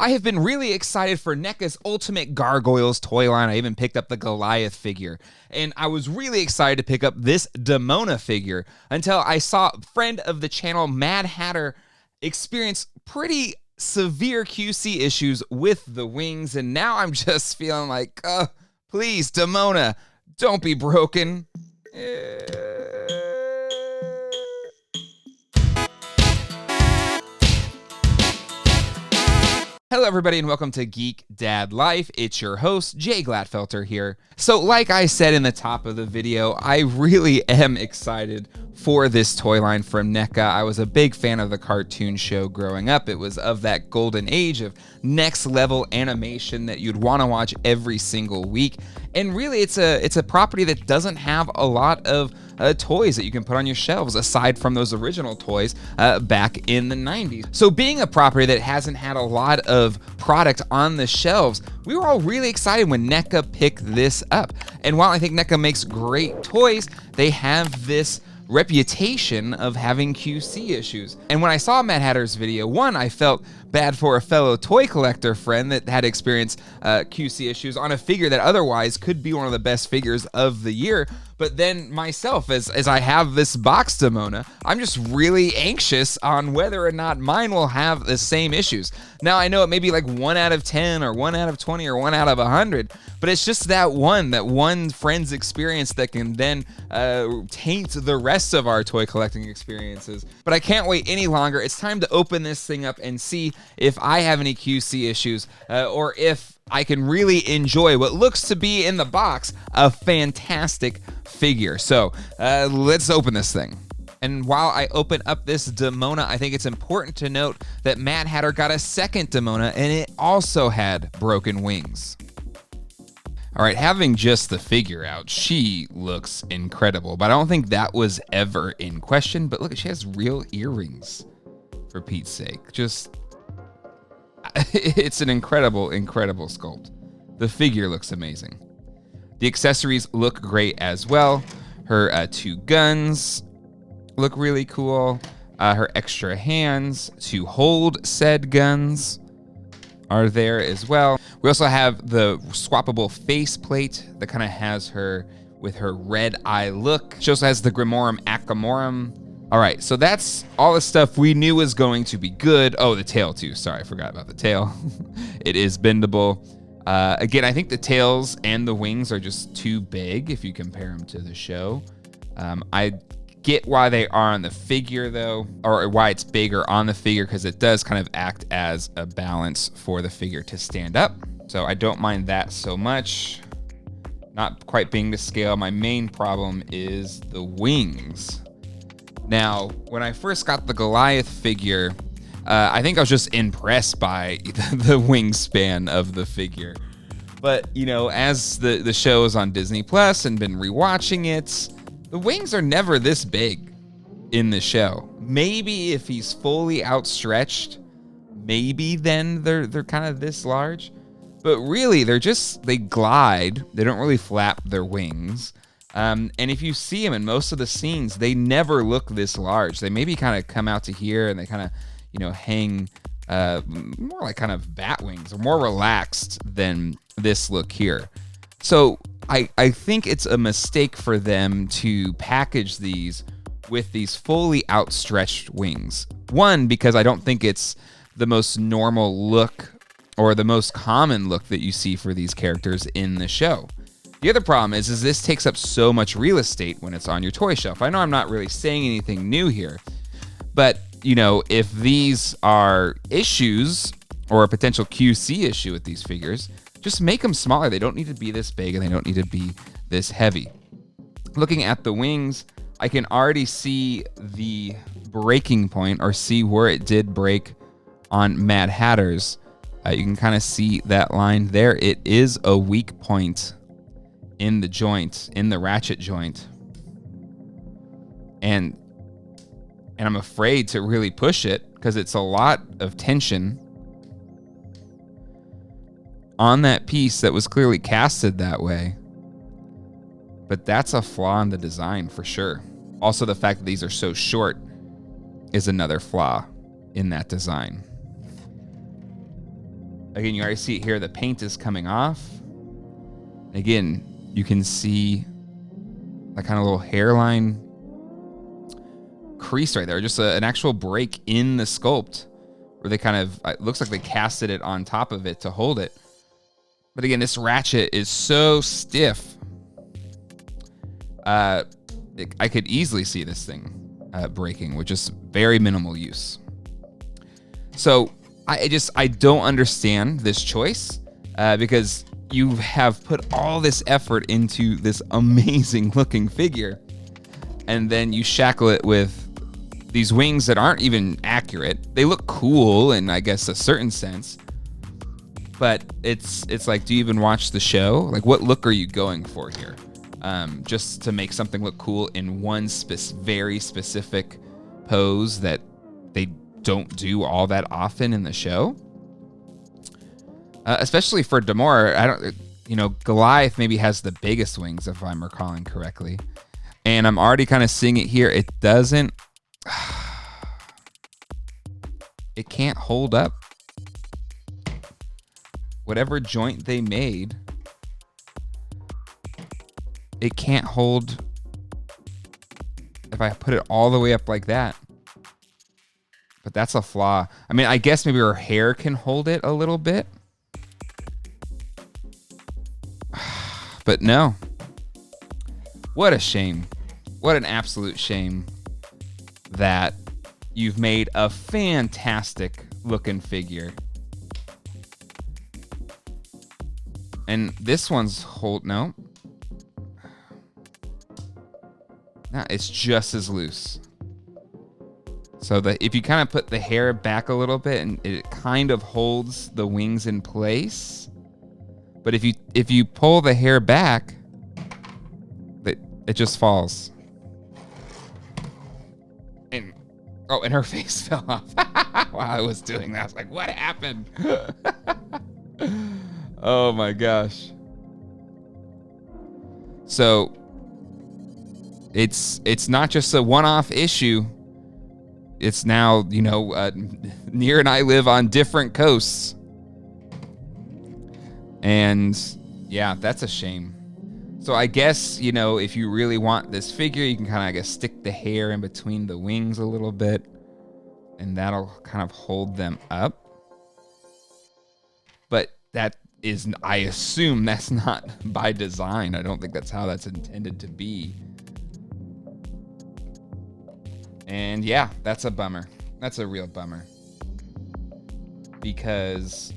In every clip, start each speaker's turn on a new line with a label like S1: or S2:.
S1: I have been really excited for NECA's Ultimate Gargoyles toy line. I even picked up the Goliath figure. And I was really excited to pick up this Demona figure until I saw friend of the channel, Mad Hatter, experience pretty severe QC issues with the wings. And now I'm just feeling like, please, Demona, don't be broken. Hello everybody and welcome to Geek Dad Life. It's your host, Jay Gladfelter here. So like I said in the top of the video, I really am excited for this toy line from NECA. I was a big fan of the cartoon show growing up. It was of that golden age of next level animation that you'd want to watch every single week. And really it's a property that doesn't have a lot of toys that you can put on your shelves aside from those original toys back in the 90s. So being a property that hasn't had a lot of product on the shelves, we were all really excited when NECA picked this up. And while I think NECA makes great toys, they have this reputation of having QC issues. And when I saw Mad Hatter's video, one, I felt bad for a fellow toy collector friend that had experienced QC issues on a figure that otherwise could be one of the best figures of the year. But then myself, as I have this box Demona, I'm just really anxious on whether or not mine will have the same issues. Now, I know it may be like 1 out of 10 or 1 out of 20 or 1 out of 100, but it's just that one friend's experience that can then taint the rest of our toy collecting experiences. But I can't wait any longer. It's time to open this thing up and see if I have any QC issues or if I can really enjoy what looks to be in the box a fantastic figure. So let's open this thing. And while I open up this Demona, I think it's important to note that Mad Hatter got a second Demona and it also had broken wings. All right, having just the figure out, she looks incredible, but I don't think that was ever in question. But look, she has real earrings, for Pete's sake. It's an incredible, incredible sculpt. The figure looks amazing. The accessories look great as well. Her 2 guns look really cool. Her extra hands to hold said guns are there as well. We also have the swappable faceplate that kind of has her with her red eye look. She also has the Grimorum Acamorum. All right, so that's all the stuff we knew was going to be good. Oh, the tail too. Sorry, I forgot about the tail. It is bendable. Again, I think the tails and the wings are just too big if you compare them to the show. I get why they are on the figure though, or why it's bigger on the figure, because it does kind of act as a balance for the figure to stand up. So I don't mind that so much. Not quite being to scale. My main problem is the wings. Now, when I first got the Goliath figure, I think I was just impressed by the wingspan of the figure. But, you know, as the show is on Disney Plus and been rewatching it, the wings are never this big in the show. Maybe if he's fully outstretched, maybe then they're kind of this large. But really, they glide. They don't really flap their wings. And if you see them in most of the scenes, they never look this large. They maybe kind of come out to here and they kind of, you know, hang more like kind of bat wings, or more relaxed than this look here. So I think it's a mistake for them to package these with these fully outstretched wings. One, because I don't think it's the most normal look or the most common look that you see for these characters in the show. The other problem is this takes up so much real estate when it's on your toy shelf. I know I'm not really saying anything new here, but you know, if these are issues or a potential QC issue with these figures, just make them smaller. They don't need to be this big and they don't need to be this heavy. Looking at the wings, I can already see the breaking point, or see where it did break on Mad Hatter's. You can kind of see that line there. It is a weak point in the joint, in the ratchet joint. And I'm afraid to really push it because it's a lot of tension on that piece that was clearly casted that way. But that's a flaw in the design for sure. Also, the fact that these are so short is another flaw in that design. Again, you already see it here. The paint is coming off. Again, you can see that kind of little hairline crease right there. Just an actual break in the sculpt where they kind of, it looks like they casted it on top of it to hold it. But again, this ratchet is so stiff. I could easily see this thing breaking with just very minimal use. So I don't understand this choice because you have put all this effort into this amazing looking figure, and then you shackle it with these wings that aren't even accurate. They look cool in, I guess, a certain sense, but it's like, do you even watch the show? Like, what look are you going for here? Just to make something look cool in one very specific pose that they don't do all that often in the show. Especially for Demona, Goliath maybe has the biggest wings, if I'm recalling correctly. And I'm already kind of seeing it here. It doesn't, it can't hold up. Whatever joint they made, it can't hold if I put it all the way up like that. But that's a flaw. I mean, I guess maybe her hair can hold it a little bit. But no. What a shame. What an absolute shame that you've made a fantastic looking figure. And this one's no, it's just as loose. So that if you kind of put the hair back a little bit, and it kind of holds the wings in place. But if you pull the hair back, it just falls. And her face fell off while I was doing that. I was like, what happened? Oh my gosh. So it's not just a one-off issue. It's now, Near and I live on different coasts. And yeah, that's a shame. So I guess, if you really want this figure, you can kind of, I guess, stick the hair in between the wings a little bit, and that'll kind of hold them up. But that is, I assume that's not by design. I don't think that's how that's intended to be. And yeah, that's a bummer. That's a real bummer. Because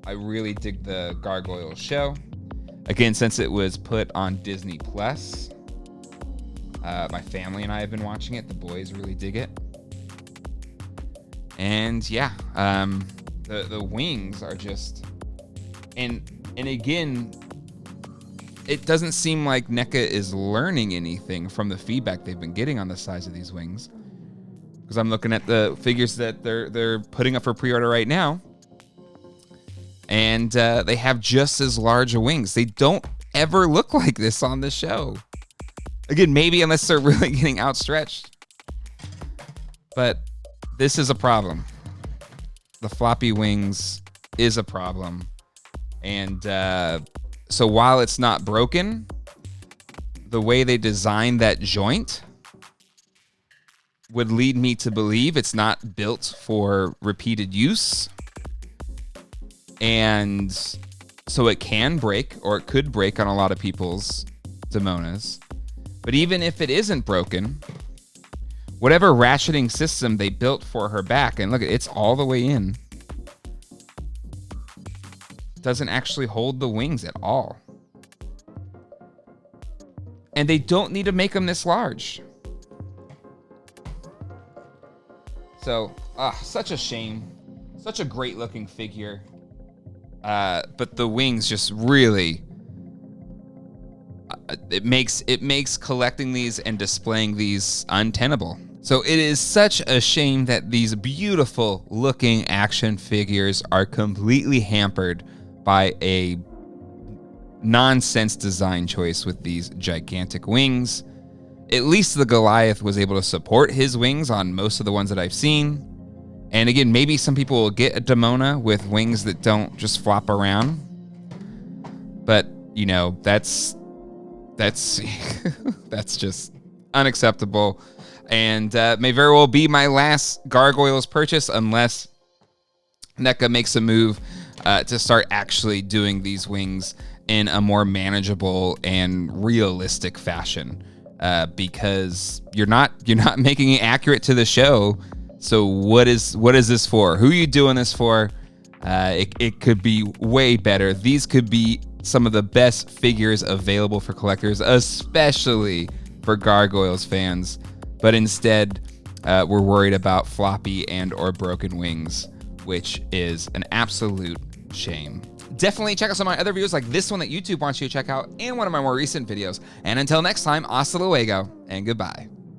S1: I really dig the Gargoyles show. Again, since it was put on Disney Plus, my family and I have been watching it. The boys really dig it. And yeah, the wings are just, and again, it doesn't seem like Neca is learning anything from the feedback they've been getting on the size of these wings. Because I'm looking at the figures that they're putting up for pre-order right now. And they have just as large wings. They don't ever look like this on the show. Again, maybe unless they're really getting outstretched. But this is a problem. The floppy wings is a problem. And so while it's not broken, the way they designed that joint would lead me to believe it's not built for repeated use. And so it can break, or it could break on a lot of people's Demonas. But even if it isn't broken, whatever ratcheting system they built for her back, and look, it's all the way in, doesn't actually hold the wings at all. And they don't need to make them this large. So, such a shame. Such a great looking figure. But the wings just really, it makes collecting these and displaying these untenable. So it is such a shame that these beautiful looking action figures are completely hampered by a nonsense design choice with these gigantic wings. At least the Goliath was able to support his wings on most of the ones that I've seen. And again, maybe some people will get a Demona with wings that don't just flop around. But, you know, that's that's just unacceptable. And may very well be my last Gargoyles purchase unless Neca makes a move to start actually doing these wings in a more manageable and realistic fashion. Because you're not making it accurate to the show. So what is this for? Who are you doing this for? It could be way better. These could be some of the best figures available for collectors, especially for Gargoyles fans. But instead, we're worried about floppy and or broken wings, which is an absolute shame. Definitely check out some of my other videos like this one that YouTube wants you to check out and one of my more recent videos. And until next time, hasta luego and goodbye.